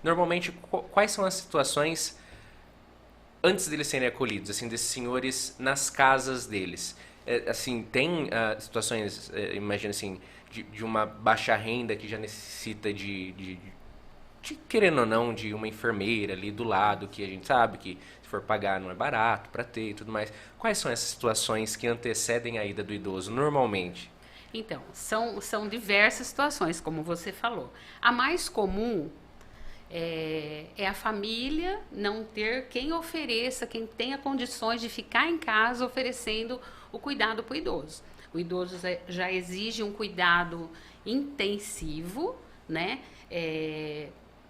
Normalmente, quais são as situações antes deles serem acolhidos, assim, desses senhores nas casas deles? Assim, tem situações, imagina assim, de uma baixa renda que já necessita querendo ou não, de uma enfermeira ali do lado, que a gente sabe que se for pagar não é barato para ter e tudo mais. Quais são essas situações que antecedem a ida do idoso normalmente? Então, são diversas situações, como você falou. A mais comum é a família não ter quem ofereça, quem tenha condições de ficar em casa oferecendo o cuidado para o idoso. O idoso já exige um cuidado intensivo, né?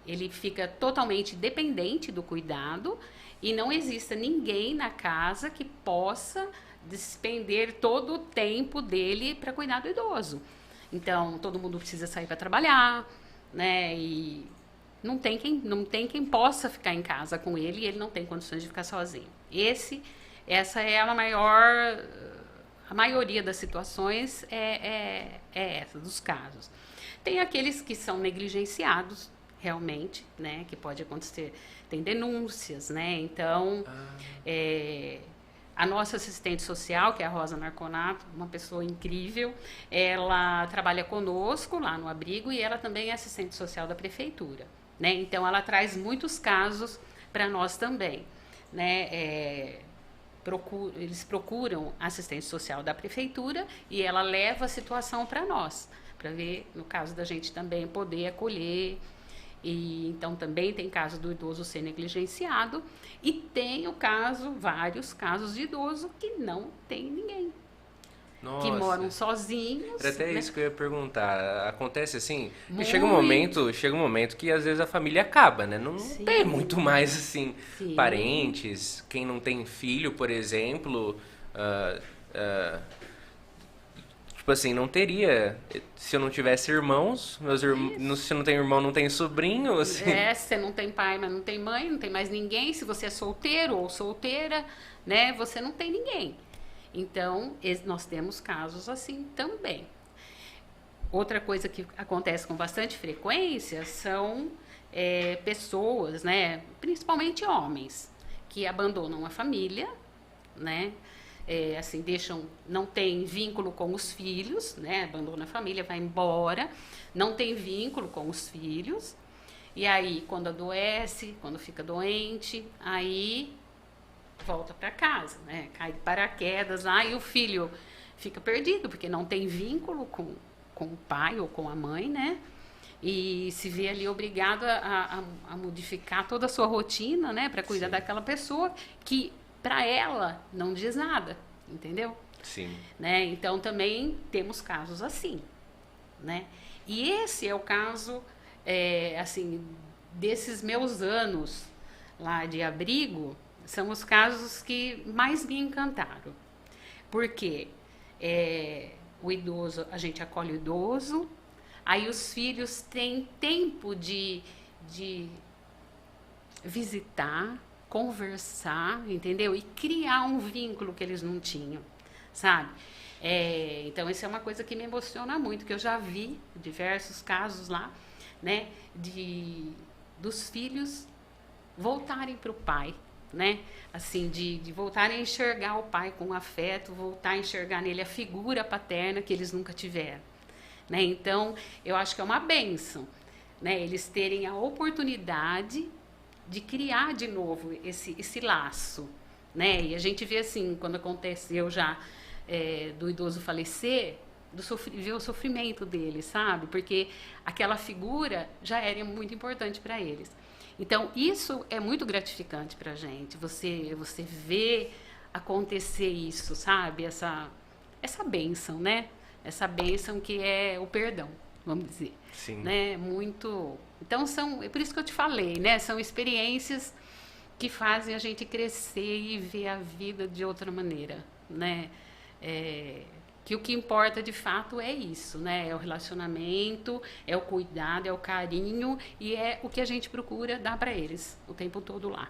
Ele fica totalmente dependente do cuidado e não exista ninguém na casa que possa despender todo o tempo dele para cuidar do idoso. Então, todo mundo precisa sair para trabalhar, né? E não tem quem possa ficar em casa com ele e ele não tem condições de ficar sozinho. Essa é a maioria das situações é essa, dos casos. Tem aqueles que são negligenciados, realmente, né, que pode acontecer. Tem denúncias, né, então a nossa assistente social, que é a Rosa Marconato, uma pessoa incrível, ela trabalha conosco lá no abrigo e ela também é assistente social da prefeitura, né? Então ela traz muitos casos para nós também, né? Eles procuram assistente social da prefeitura e ela leva a situação para nós, para ver, no caso da gente também poder acolher. E então também tem caso do idoso ser negligenciado e tem vários casos de idoso que não tem ninguém, que moram Nossa, era sozinhos, até né? isso que eu ia perguntar. Acontece assim, porque Muito. chega um momento que às vezes a família acaba, né? Não tem muito Sim, mais assim, sim. parentes, quem não tem filho, por exemplo, ah, ah, tipo assim, não teria. Se eu não tivesse irmãos, Isso. se eu não tenho irmão, não tenho sobrinho, assim. Você não tem pai, mas não tem mãe, não tem mais ninguém. Se você é solteiro ou solteira, né? Você não tem ninguém. Então, nós temos casos assim também. Outra coisa que acontece com bastante frequência são pessoas, né, principalmente homens, que abandonam a família, né, assim, deixam, não tem vínculo com os filhos, né, abandona a família, vai embora, não tem vínculo com os filhos, e aí quando adoece, quando fica doente, aí volta para casa, né, cai de paraquedas, aí o filho fica perdido, porque não tem vínculo com o pai ou com a mãe, né? E se vê ali obrigado a modificar toda a sua rotina, né, para cuidar Sim, daquela pessoa que para ela não diz nada, entendeu? sim. Né? Então também temos casos assim, né? E esse é o caso, assim, desses meus anos lá de abrigo, são os casos que mais me encantaram. Porque o idoso, a gente acolhe o idoso, aí os filhos têm tempo de visitar, conversar, entendeu? E criar um vínculo que eles não tinham, sabe? Então, isso é uma coisa que me emociona muito, que eu já vi diversos casos lá, né? Dos filhos voltarem para o pai, né? Assim, de voltarem a enxergar o pai com afeto, voltar a enxergar nele a figura paterna que eles nunca tiveram, né? Então, eu acho que é uma bênção, né? Eles terem a oportunidade de criar de novo esse laço, né? E a gente vê assim, quando aconteceu já do idoso falecer, ver o sofrimento dele, sabe? Porque aquela figura já era muito importante para eles. Então, isso é muito gratificante para a gente, você vê acontecer isso, sabe? Essa bênção, né? Essa bênção que é o perdão, vamos dizer. Sim. Né? Muito. Então, é por isso que eu te falei, né? São experiências que fazem a gente crescer e ver a vida de outra maneira, né? Que o que importa de fato é isso, né? É o relacionamento, é o cuidado, é o carinho e é o que a gente procura dar para eles o tempo todo lá.